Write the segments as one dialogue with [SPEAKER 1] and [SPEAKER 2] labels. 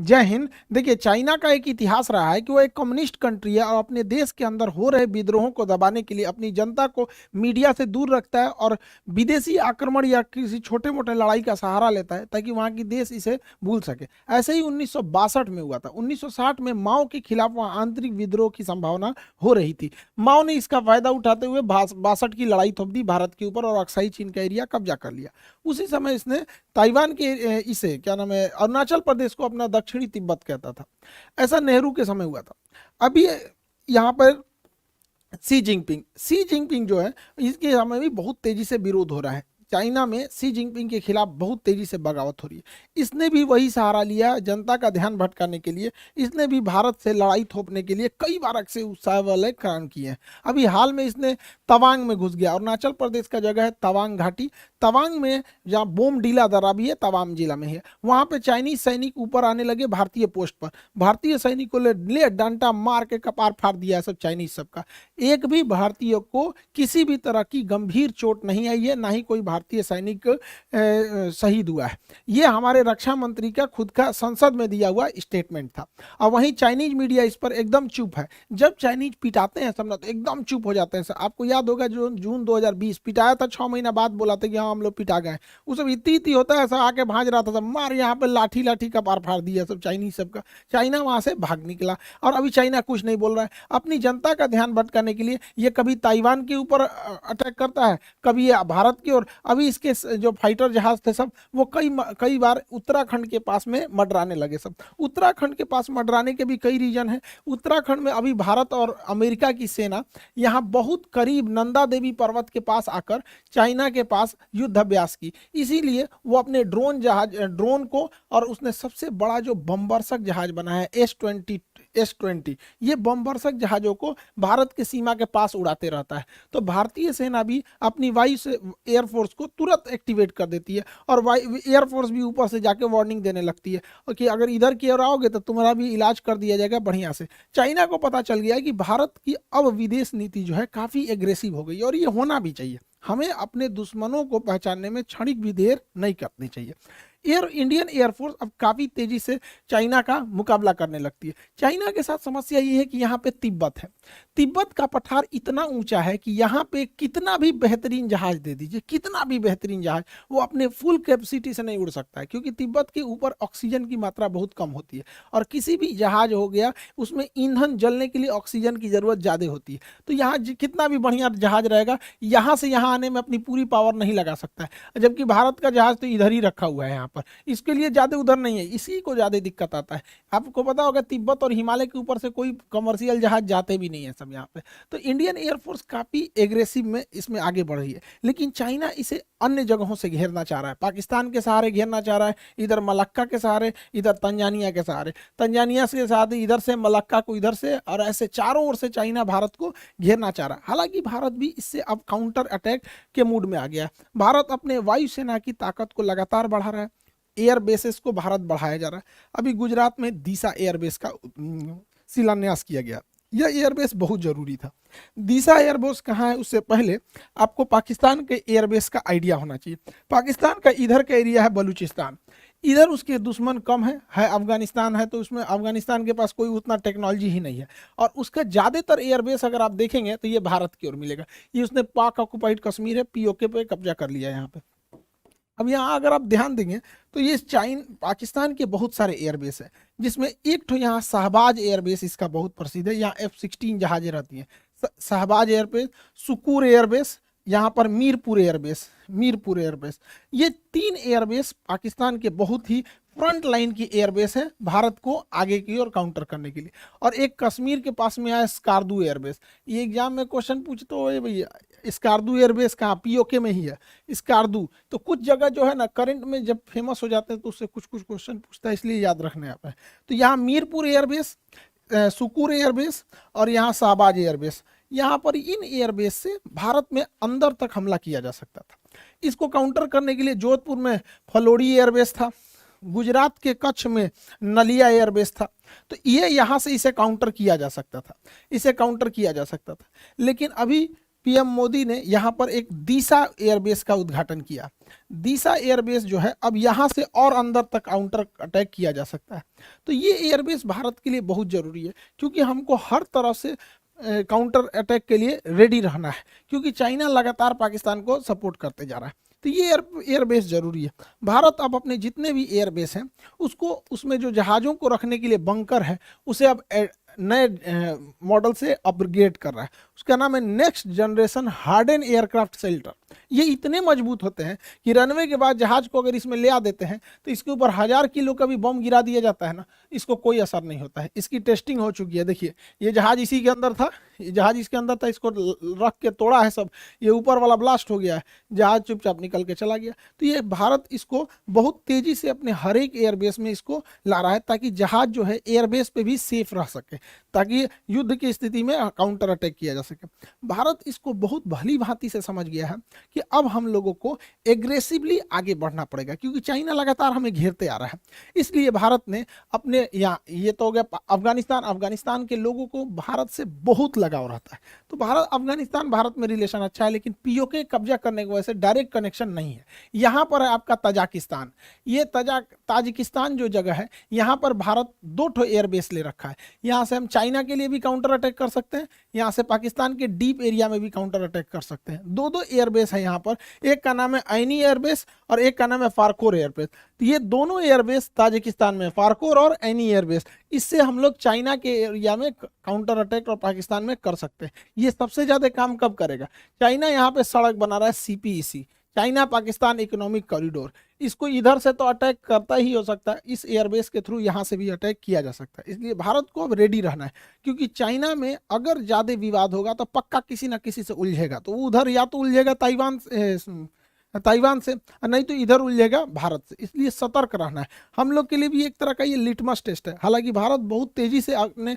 [SPEAKER 1] जय हिंद। देखिए, चाइना का एक इतिहास रहा है कि वो एक कम्युनिस्ट कंट्री है और अपने देश के अंदर हो रहे विद्रोहों को दबाने के लिए अपनी जनता को मीडिया से दूर रखता है और विदेशी आक्रमण या किसी छोटे मोटे लड़ाई का सहारा लेता है ताकि वहाँ की देश इसे भूल सके। ऐसे ही 1962 में हुआ था। 1960 में माओ के खिलाफ वहाँ आंतरिक विद्रोह की संभावना हो रही थी। माओ ने इसका फायदा उठाते हुए 62 की लड़ाई थोप दी भारत के ऊपर और अक्साई चीन का एरिया कब्जा कर लिया। उसी समय इसने ताइवान के इसे क्या नाम है, अरुणाचल प्रदेश को अपना दक्षिणी तिब्बत कहता था। ऐसा नेहरू के समय हुआ था। अभी यहाँ पर सी जिनपिंग जो है, इसके समय भी बहुत तेजी से विरोध हो रहा है। चाइना में सी जिनपिंग के खिलाफ बहुत तेजी से बगावत हो रही है। इसने भी वही सहारा लिया जनता का ध्यान भटकाने के लिए। इसने भी भारत से लड़ाई थोपने के लिए कई बार अक्सर उत्साह वाले काम किए हैं। अभी हाल में इसने तवांग में घुस गया। अरुणाचल प्रदेश का जगह है तवांग घाटी। तवांग में जहाँ बोमडीला दर्रा भी है, तवांग जिला में है, वहां पे चाइनीज सैनिक ऊपर आने लगे भारतीय पोस्ट पर। भारतीय सैनिकों ने ले डंडा मार के कपार फाड़ दिया सब चाइनीज सबका। एक भी भारतीय को किसी भी तरह की गंभीर चोट नहीं आई है, ना ही कोई भारतीय सैनिक शहीद हुआ है। ये हमारे रक्षा मंत्री का खुद का संसद में दिया हुआ स्टेटमेंट था। और वहीं चाइनीज मीडिया इस पर एकदम चुप है। जब चाइनीज पिटाते हैं सब ना तो एकदम चुप हो जाते हैं। सर आपको याद होगा जो जून 2020 पिटाया था, 6 महीना बाद बोला था कि हाँ हम लोग पिटा गए। वो सब इतनी होता है, ऐसा आके भाज रहा था, सब मार यहाँ पे लाठी लाठी का पार फाड़ दिया सब चाइनीज सबका। चाइना वहां से भाग निकला और अभी चाइना कुछ नहीं बोल रहा है। अपनी जनता का ध्यान भटकाने के लिए ये कभी ताइवान के ऊपर अटैक करता है, कभी ये भारत की ओर। अभी इसके जो फाइटर जहाज थे सब वो कई बार उत्तराखंड के पास में मडराने लगे सब। उत्तराखंड के पास मडराने के भी कई रीजन है। उत्तराखंड में अभी भारत और अमेरिका की सेना यहाँ बहुत करीब नंदा देवी पर्वत के पास आकर चाइना के पास युद्धाभ्यास की। इसीलिए वो अपने ड्रोन को, और उसने सबसे बड़ा जो बमवर्षक जहाज बना है S-20 ये बमवर्षक जहाजों को भारत की सीमा के पास उड़ाते रहता है। तो भारतीय सेना भी अपनी वायु से एयरफोर्स को तुरंत एक्टिवेट कर देती है और एयरफोर्स भी ऊपर से जाके वार्निंग देने लगती है कि अगर इधर की ओर आओगे तो तुम्हारा भी इलाज कर दिया जाएगा बढ़िया से। चाइना को पता चल गया है कि भारत की अब विदेश नीति जो है काफी एग्रेसिव हो गई और ये होना भी चाहिए। हमें अपने दुश्मनों को पहचानने में क्षणिक भी देर नहीं करनी चाहिए। इंडियन एयरफोर्स अब काफी तेजी से चाइना का मुकाबला करने लगती है। चाइना के साथ समस्या ये है कि यहाँ पे तिब्बत है। तिब्बत का पठार इतना ऊंचा है कि यहाँ पे कितना भी बेहतरीन जहाज दे दीजिए, कितना भी बेहतरीन जहाज, वो अपने फुल कैपेसिटी से नहीं उड़ सकता है क्योंकि तिब्बत के ऊपर ऑक्सीजन की मात्रा बहुत कम होती है और किसी भी जहाज हो गया उसमें ईंधन जलने के लिए ऑक्सीजन की जरूरत ज्यादा होती है। तो यहाँ कितना भी बढ़िया जहाज रहेगा, यहाँ से यहाँ आने में अपनी पूरी पावर नहीं लगा सकता है। जबकि भारत का जहाज तो इधर ही रखा हुआ है यहाँ पर, इसके लिए ज्यादा उधर नहीं है, इसी को ज्यादा दिक्कत आता है। आपको पता होगा तिब्बत और हिमालय के ऊपर से कोई कमर्शियल जहाज जाते भी नहीं है सब यहाँ पे। तो इंडियन एयरफोर्स काफी एग्रेसिव में इसमें आगे बढ़ रही है। लेकिन चाइना इसे अन्य जगहों से घेरना चाह रहा है। पाकिस्तान के सहारे घेरना चाह रहा है, इधर मलक्का के सहारे, इधर तंजानिया के सहारे, तंजानिया के साथ इधर से मलक्का को इधर से, और ऐसे चारों ओर से चाइना भारत को घेरना चाह रहा है। हालांकि भारत भी इससे अब काउंटर अटैक के मूड में आ गया है। भारत अपने वायुसेना की ताकत को लगातार बढ़ा रहा है। एयर बेसेस को भारत बढ़ाया जा रहा है। अभी गुजरात में दीसा एयरबेस का शिलान्यास किया गया। यह एयरबेस बहुत जरूरी था। दीसा एयरबेस कहाँ है उससे पहले आपको पाकिस्तान के एयरबेस का आइडिया होना चाहिए। पाकिस्तान का इधर का एरिया है बलूचिस्तान, इधर उसके दुश्मन कम है अफगानिस्तान है, तो उसमें अफगानिस्तान के पास कोई उतना टेक्नोलॉजी ही नहीं है। और उसका ज्यादातर एयरबेस अगर आप देखेंगे तो ये भारत की ओर मिलेगा। ये उसने पाक ऑक्युपाइड कश्मीर है, पीओके पे कब्जा कर लिया है यहाँ पे। अब यहाँ अगर आप ध्यान देंगे तो ये पाकिस्तान के बहुत सारे एयरबेस है, जिसमें एक तो यहाँ शहबाज एयरबेस इसका बहुत प्रसिद्ध है। यहाँ F-16 जहाजें रहती हैं। शहबाज एयरबेस, सुकूर एयरबेस, यहाँ पर मीरपुर एयरबेस, ये 3 एयरबेस पाकिस्तान के बहुत ही फ्रंट लाइन की एयरबेस है भारत को आगे की ओर काउंटर करने के लिए। और एक कश्मीर के पास में आया स्कार्दू एयरबेस। ये एग्जाम में क्वेश्चन पूछते हो भैया स्कार्दू एयरबेस कहाँ, पीओके में ही है स्कार्दू। तो कुछ जगह जो है ना करंट में जब फेमस हो जाते हैं तो उससे कुछ कुछ क्वेश्चन पूछता है, इसलिए याद रखने आता है। तो यहाँ मीरपुर एयरबेस, सुकूर एयरबेस और यहाँ शहबाज एयरबेस, यहाँ पर इन एयरबेस से भारत में अंदर तक हमला किया जा सकता था। इसको काउंटर करने के लिए जोधपुर में फलोड़ी एयरबेस था, गुजरात के कच्छ में नलिया एयरबेस था। तो ये यहाँ से इसे काउंटर किया जा सकता था, लेकिन अभी पीएम मोदी ने यहाँ पर एक दीसा एयरबेस का उद्घाटन किया। दीसा एयरबेस जो है अब यहाँ से और अंदर तक काउंटर अटैक किया जा सकता है। तो ये एयरबेस भारत के लिए बहुत जरूरी है, क्योंकि हमको हर तरह से काउंटर अटैक के लिए रेडी रहना है, क्योंकि चाइना लगातार पाकिस्तान को सपोर्ट करते जा रहा है। तो ये एयरबेस जरूरी है। भारत अब अपने जितने भी एयरबेस हैं उसको, उसमें जो जहाज़ों को रखने के लिए बंकर है उसे अब नए मॉडल से अपग्रेड कर रहा है। उसका नाम है next generation harden aircraft shelter. ये इतने मजबूत होते हैं कि रनवे के बाद जहाज को अगर इसमें ले आ देते हैं तो इसके ऊपर 1000 किलो का भी बम गिरा दिया जाता है ना, इसको कोई असर नहीं होता है। इसकी टेस्टिंग हो चुकी है। देखिए ये जहाज इसी के अंदर था, ये जहाज इसके अंदर था, इसको रख के तोड़ा है सब, ये ऊपर वाला ब्लास्ट हो गया है, जहाज चुपचाप निकल के चला गया। तो ये भारत इसको बहुत तेजी से अपने हर एक एयरबेस में इसको ला रहा है, ताकि जहाज जो है एयरबेस पे भी सेफ रह सके, ताकि युद्ध की स्थिति में काउंटर अटैक किया जा सके। भारत इसको बहुत भली भांति से समझ गया है कि अब हम लोगों को एग्रेसिवली आगे बढ़ना पड़ेगा, क्योंकि चाइना लगातार हमें घेरते आ रहा है। इसलिए भारत ने अपने यहाँ, ये तो हो गया अफगानिस्तान के लोगों को भारत से बहुत लगाव रहता है। तो भारत अफगानिस्तान भारत में रिलेशन अच्छा है, लेकिन पीओके कब्जा करने की वजह से डायरेक्ट कनेक्शन नहीं है। यहाँ पर है आपका तजाकिस्तान। ये ताजिकिस्तान जो जगह है, यहाँ पर भारत 2 ठो एयरबेस ले रखा है। यहाँ से हम चाइना के लिए भी काउंटर अटैक कर सकते हैं, यहाँ से पाकिस्तान के डीप एरिया में भी काउंटर अटैक कर सकते हैं। 2 एयरबेस है यहाँ पर, एक का नाम है ऐनी एयरबेस और एक का नाम है फारकोर एयरबेस। तो ये दोनों एयरबेस ताजिकिस्तान में, फारकोर और ऐनी एयरबेस, इससे हम लोग चाइना के एरिया में काउंटर अटैक और पाकिस्तान में कर सकते हैं। ये सबसे ज्यादा काम कब करेगा? चाइना यहाँ पे सड़क बना रहा है CPEC, China Pakistan economic corridor. इसको इधर से तो अटैक करता ही हो सकता है, इस एयरबेस के थ्रू यहाँ से भी अटैक किया जा सकता है। इसलिए भारत को अब रेडी रहना है, क्योंकि चाइना में अगर ज़्यादा विवाद होगा तो पक्का किसी ना किसी से उलझेगा। तो उधर या तो उलझेगा ताइवान से, और नहीं तो इधर उलझेगा भारत से। इसलिए सतर्क रहना है। हम लोग के लिए भी एक तरह का ये लिटमस टेस्ट है। हालांकि भारत बहुत तेजी से अपने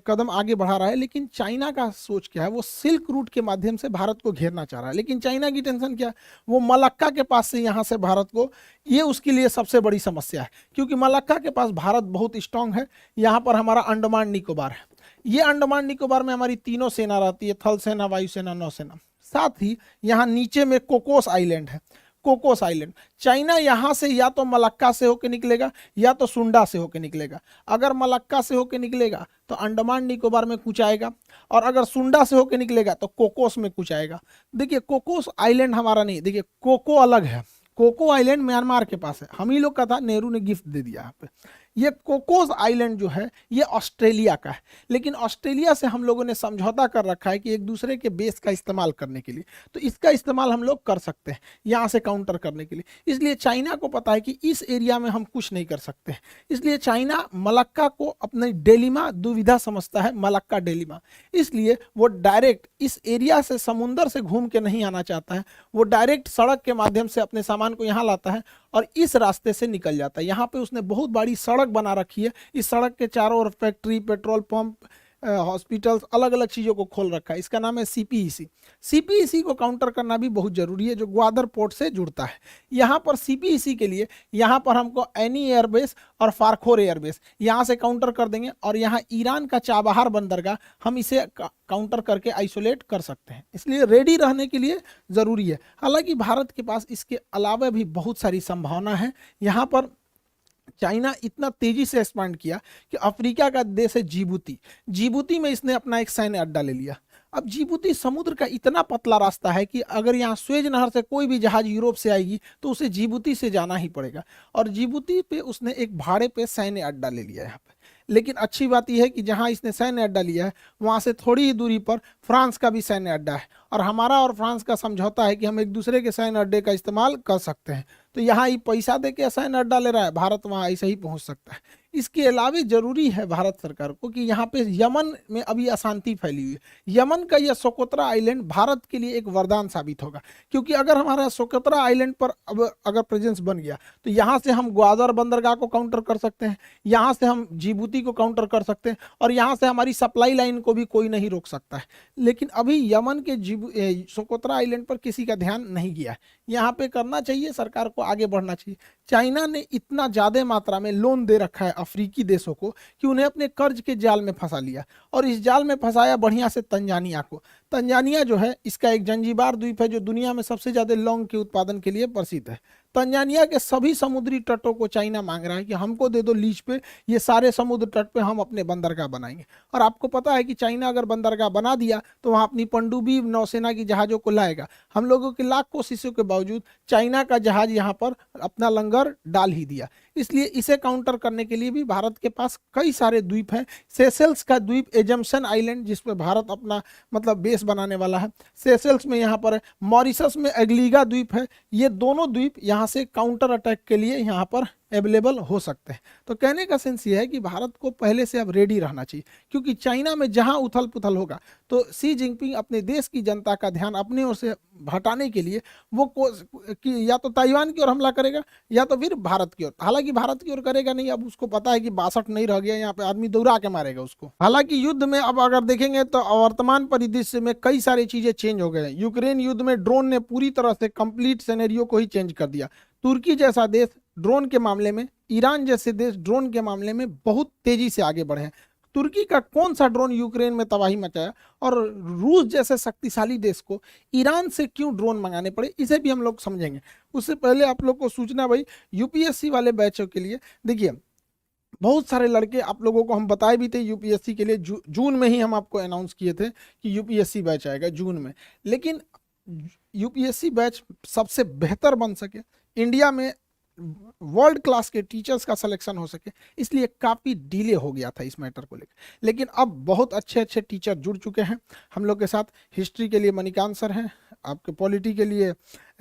[SPEAKER 1] कदम आगे बढ़ा रहा है, लेकिन चाइना का सोच क्या है? वो सिल्क रूट के माध्यम से भारत को घेरना चाह रहा है। लेकिन चाइना की टेंशन क्या है? वो मलक्का के पास से यहाँ से भारत को, ये उसके लिए सबसे बड़ी समस्या है, क्योंकि मलक्का के पास भारत बहुत स्ट्रांग है। यहाँ पर हमारा अंडमान निकोबार है। ये अंडमान निकोबार में हमारी तीनों सेना रहती है, थल सेना, वायुसेना, नौसेना। साथ ही यहाँ नीचे में कोकोस आइलैंड है। कोकोस आइलैंड, चाइना यहाँ से या तो मलक्का से होकर निकलेगा या तो सुंडा से होकर निकलेगा। अगर मलक्का से होकर निकलेगा तो अंडमान निकोबार में कुछ आएगा, और अगर सुंडा से होकर निकलेगा तो कोकोस में कुछ आएगा। देखिए कोकोस आइलैंड हमारा नहीं, देखिए कोको अलग है। कोको आइलैंड म्यांमार के पास है, हम ही लोग का था, नेहरू ने गिफ्ट दे दिया यहाँ पे। ये कोकोस आइलैंड जो है ये ऑस्ट्रेलिया का है, लेकिन ऑस्ट्रेलिया से हम लोगों ने समझौता कर रखा है कि एक दूसरे के बेस का इस्तेमाल करने के लिए, तो इसका इस्तेमाल हम लोग कर सकते हैं यहाँ से काउंटर करने के लिए। इसलिए चाइना को पता है कि इस एरिया में हम कुछ नहीं कर सकते, इसलिए चाइना मलक्का को अपने डेलिमा दुविधा समझता है, मलक्का डेलिमा। इसलिए वो डायरेक्ट इस एरिया से, समुंदर से घूम के नहीं आना चाहता है, वो डायरेक्ट सड़क के माध्यम से अपने सामान को यहाँ लाता है और इस रास्ते से निकल जाता है। यहाँ पे उसने बहुत बड़ी सड़क बना रखी है। इस सड़क के चारों ओर फैक्ट्री, पेट्रोल पंप, हॉस्पिटल्स, अलग अलग चीज़ों को खोल रखा है। इसका नाम है सीपीईसी। सीपीईसी को काउंटर करना भी बहुत जरूरी है, जो ग्वादर पोर्ट से जुड़ता है। यहाँ पर सीपीईसी के लिए यहाँ पर हमको ऐनी एयरबेस और फारखोर एयरबेस यहाँ से काउंटर कर देंगे, और यहाँ ईरान का चाबहार बंदरगाह हम इसे काउंटर करके आइसोलेट कर सकते हैं। इसलिए रेडी रहने के लिए ज़रूरी है। हालांकि भारत के पास इसके अलावा भी बहुत सारी संभावना है। यहाँ पर चाइना इतना तेजी से एक्सपांड किया कि अफ्रीका का देश है जिबूती में इसने अपना एक सैन्य अड्डा ले लिया। अब जिबूती समुद्र का इतना पतला रास्ता है कि अगर यहाँ स्वेज नहर से कोई भी जहाज यूरोप से आएगी तो उसे जिबूती से जाना ही पड़ेगा, और जिबूती पे उसने एक भाड़े पे सैन्य अड्डा ले लिया है यहाँ पे। लेकिन अच्छी बात यह है कि जहाँ इसने सैन्य अड्डा लिया है वहाँ से थोड़ी ही दूरी पर फ्रांस का भी सैन्य अड्डा है, और हमारा और फ्रांस का समझौता है कि हम एक दूसरे के सैन्य अड्डे का इस्तेमाल कर सकते हैं। तो यहाँ ये पैसा दे के सैन्य अड्डा ले रहा है, भारत वहाँ ऐसे ही पहुँच सकता है। इसके अलावा जरूरी है भारत सरकार को कि यहाँ पे यमन में अभी अशांति फैली हुई है। यमन का यह सोकोत्रा आइलैंड भारत के लिए एक वरदान साबित होगा, क्योंकि अगर हमारा सोकोत्रा आइलैंड पर अब अगर प्रेजेंस बन गया तो यहाँ से हम ग्वादर बंदरगाह को काउंटर कर सकते हैं, यहाँ से हम जिबूती को काउंटर कर सकते हैं, और यहाँ से हमारी सप्लाई लाइन को भी कोई नहीं रोक सकता है। लेकिन अभी यमन के सोकोत्रा आइलैंड पर किसी का ध्यान नहीं गया है। यहाँ पे करना चाहिए, सरकार को आगे बढ़ना चाहिए। चाइना ने इतना ज़्यादा मात्रा में लोन दे रखा है अफ्रीकी देशों को कि उन्हें अपने कर्ज के जाल में फंसा लिया, और इस जाल में फंसाया बढ़िया से तंजानिया को। तंजानिया जो है इसका एक जंजीबार द्वीप है जो दुनिया में सबसे ज्यादा लौंग के उत्पादन के लिए प्रसिद्ध है। तंजानिया के सभी समुद्री तटों को चाइना मांग रहा है कि हमको दे दो लीज पे, ये सारे समुद्र तट पे हम अपने बंदरगाह बनाएंगे। और आपको पता है कि चाइना अगर बंदरगाह बना दिया तो वहां अपनी पनडुब्बी नौसेना की जहाजों को लाएगा। हम लोगों की लाख कोशिशों के बावजूद चाइना का जहाज यहाँ पर अपना लंगर डाल ही दिया। इसलिए इसे काउंटर करने के लिए भी भारत के पास कई सारे द्वीप हैं। सेशेल्स का द्वीप एजम्पशन आइलैंड जिस पे भारत अपना मतलब बेस बनाने वाला है, सेशेल्स में यहाँ पर है। मॉरिशस में एग्लीगा द्वीप है। ये दोनों द्वीप यहाँ से काउंटर अटैक के लिए यहाँ पर अवेलेबल हो सकते हैं। तो कहने का सेंस ये है कि भारत को पहले से अब रेडी रहना चाहिए, क्योंकि चाइना में जहां उथल पुथल होगा तो सी जिनपिंग अपने देश की जनता का ध्यान अपने ओर से हटाने के लिए वो कि या तो ताइवान की ओर हमला करेगा या तो फिर भारत की ओर। हालांकि भारत की ओर करेगा नहीं, अब उसको पता है कि 62 नहीं रह गया, यहाँ पे आदमी दौड़ा के मारेगा उसको। हालांकि युद्ध में अब अगर देखेंगे तो वर्तमान परिदृश्य में कई सारी चीजें चेंज हो गए हैं। यूक्रेन युद्ध में ड्रोन ने पूरी तरह से कंप्लीट सिनेरियो को ही चेंज कर दिया। तुर्की जैसा देश ड्रोन के मामले में, ईरान जैसे देश ड्रोन के मामले में बहुत तेजी से आगे बढ़े हैं। तुर्की का कौन सा ड्रोन यूक्रेन में तबाही मचाया, और रूस जैसे शक्तिशाली देश को ईरान से क्यों ड्रोन मंगाने पड़े, इसे भी हम लोग समझेंगे। उससे पहले आप लोग को सूचना भाई यूपीएससी वाले बैचों के लिए, देखिए बहुत सारे लड़के आप लोगों को हम बताए भी थे यूपीएससी के लिए, जून में ही हम आपको अनाउंस किए थे कि यूपीएससी बैच आएगा जून में। लेकिन यूपीएससी बैच सबसे बेहतर बन सके, इंडिया में वर्ल्ड क्लास के टीचर्स का सिलेक्शन हो सके, इसलिए काफ़ी डिले हो गया था इस मैटर को लेकर। लेकिन अब बहुत अच्छे अच्छे टीचर जुड़ चुके हैं हम लोग के साथ। हिस्ट्री के लिए मणिकांत सर हैं, आपके पॉलिटी के लिए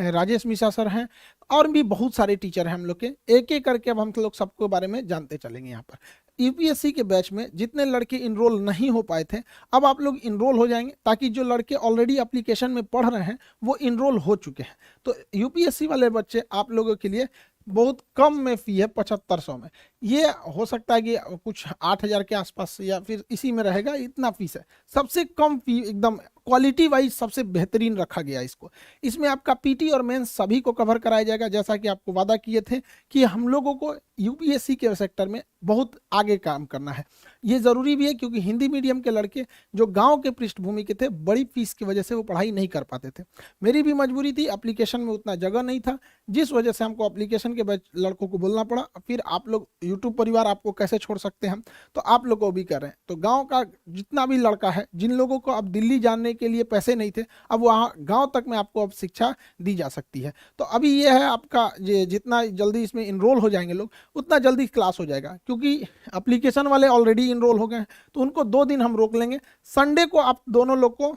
[SPEAKER 1] राजेश मिश्रा सर हैं, और भी बहुत सारे टीचर हैं हम लोग के। एक एक करके अब हम लोग सबके बारे में जानते चलेंगे। यहाँ पर यूपीएससी के बैच में जितने लड़के इनरोल नहीं हो पाए थे, अब आप लोग इनरोल हो जाएंगे, ताकि जो लड़के ऑलरेडी एप्लीकेशन में पढ़ रहे हैं वो इनरोल हो चुके हैं। तो यूपीएससी वाले बच्चे आप लोगों के लिए बहुत कम में फी है, 7500 में। ये हो सकता है कि कुछ 8000 के आसपास या फिर इसी में रहेगा, इतना फीस है। सबसे कम फी, एकदम क्वालिटी वाइज सबसे बेहतरीन रखा गया इसको। इसमें आपका पीटी और मेंस सभी को कवर कराया जाएगा, जैसा कि आपको वादा किए थे कि हम लोगों को यूपीएससी के सेक्टर में बहुत आगे काम करना है। ये ज़रूरी भी है, क्योंकि हिंदी मीडियम के लड़के जो गांव के पृष्ठभूमि के थे, बड़ी फीस की वजह से वो पढ़ाई नहीं कर पाते थे। मेरी भी मजबूरी थी, एप्लीकेशन में उतना जगह नहीं था, जिस वजह से हमको एप्लीकेशन के लड़कों को बोलना पड़ा। फिर आप लोग यूट्यूब परिवार आपको कैसे छोड़ सकते हैं, तो आप लोग को भी कर रहे हैं। तो गाँव का जितना भी लड़का है, जिन लोगों को अब दिल्ली जाने के लिए पैसे नहीं थे, अब वहाँ गाँव तक में आपको अब शिक्षा दी जा सकती है। तो अभी ये है आपका, जितना जल्दी इसमें इनरोल हो जाएंगे लोग, उतना जल्दी क्लास हो जाएगा। क्योंकि एप्लीकेशन वाले ऑलरेडी इनरोल हो गए हैं, तो उनको 2 दिन हम रोक लेंगे। संडे को आप दोनों लोग को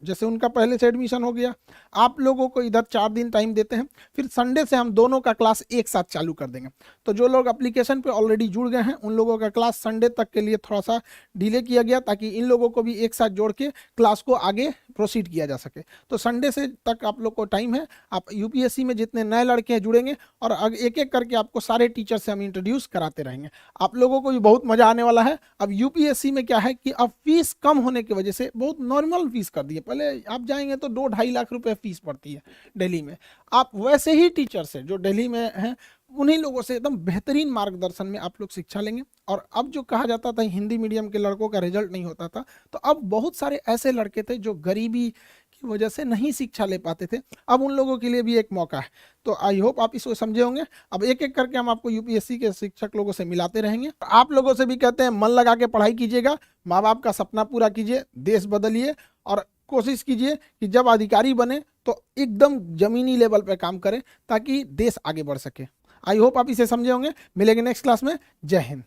[SPEAKER 1] जैसे उनका पहले से एडमिशन हो गया, आप लोगों को इधर 4 दिन टाइम देते हैं, फिर संडे से हम दोनों का क्लास एक साथ चालू कर देंगे। तो जो लोग एप्लीकेशन पे ऑलरेडी जुड़ गए हैं, उन लोगों का क्लास संडे तक के लिए थोड़ा सा डिले किया गया, ताकि इन लोगों को भी एक साथ जोड़ के क्लास को आगे प्रोसीड किया जा सके। तो संडे से तक आप लोग को टाइम है। आप यूपीएससी में जितने नए लड़के हैं जुड़ेंगे, और एक एक करके आपको सारे टीचर से हम इंट्रोड्यूस कराते रहेंगे। आप लोगों को भी बहुत मजा आने वाला है। अब यूपीएससी में क्या है कि अब फीस कम होने की वजह से बहुत नॉर्मल फीस कर दी है। पहले आप जाएंगे तो 2-2.5 लाख रुपए फीस पड़ती है दिल्ली में। आप वैसे ही टीचर से जो दिल्ली में हैं, उन्हीं लोगों से एकदम बेहतरीन मार्गदर्शन में आप लोग शिक्षा लेंगे। और अब जो कहा जाता था हिंदी मीडियम के लड़कों का रिजल्ट नहीं होता था, तो अब बहुत सारे ऐसे लड़के थे जो गरीबी की वजह से नहीं शिक्षा ले पाते थे, अब उन लोगों के लिए भी एक मौका है। तो आई होप आप इसको समझे होंगे। अब एक एक करके हम आपको यूपीएससी के शिक्षक लोगों से मिलाते रहेंगे। आप लोगों से भी कहते हैं मन लगा के पढ़ाई कीजिएगा, माँ बाप का सपना पूरा कीजिए, देश बदलिए, और कोशिश कीजिए कि जब अधिकारी बने तो एकदम जमीनी लेवल पे काम करें, ताकि देश आगे बढ़ सके। आई होप आप इसे समझे होंगे। मिलेंगे नेक्स्ट क्लास में। जय हिंद।